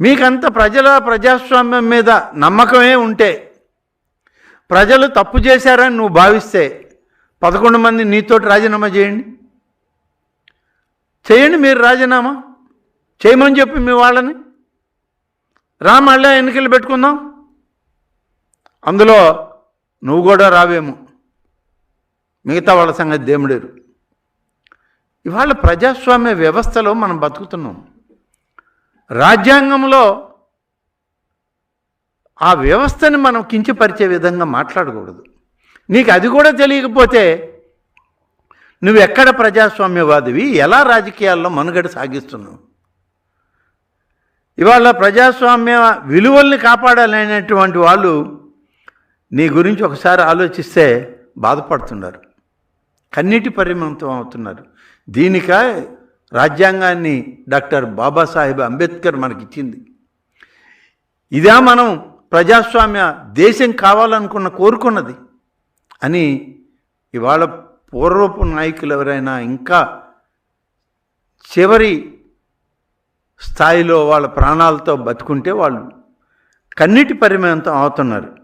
మీకంత ప్రజాస్వామ్యం మీద నమ్మకమే ఉంటే, ప్రజలు తప్పు చేశారని నువ్వు భావిస్తే 11 మంది నీతోటి రాజీనామా చేయండి. మీరు రాజీనామా చేయమని చెప్పి మీ వాళ్ళని మళ్ళీ ఎన్నికలు పెట్టుకుందాం. అందులో నువ్వు కూడా రావేమో, మిగతా వాళ్ళ సంగతి దేవుడేరు. ఇవాళ ప్రజాస్వామ్య వ్యవస్థలో మనం బతుకుతున్నాం. రాజ్యాంగంలో ఆ వ్యవస్థని మనం కించపరిచే విధంగా మాట్లాడకూడదు. నీకు అది కూడా తెలియకపోతే నువ్వు ఎక్కడ ప్రజాస్వామ్యవాదివి, ఎలా రాజకీయాల్లో మనుగడ సాగిస్తున్నావు? ఇవాళ ప్రజాస్వామ్య విలువల్ని కాపాడాలనేటువంటి వాళ్ళు నీ గురించి ఒకసారి ఆలోచిస్తే బాధపడుతున్నారు, కన్నీటి పరిమితం అవుతున్నారు. దీనిక రాజ్యాంగాన్ని డాక్టర్ బాబాసాహెబ్ అంబేద్కర్ మనకిచ్చింది. ఇదా మనం ప్రజాస్వామ్య దేశం కావాలనుకున్న కోరుకున్నది అని ఇవాళ పూర్వపు నాయకులు ఎవరైనా ఇంకా చివరి స్థాయిలో వాళ్ళ ప్రాణాలతో బతుకుంటే వాళ్ళు కన్నీటి పరిమితం అవుతున్నారు.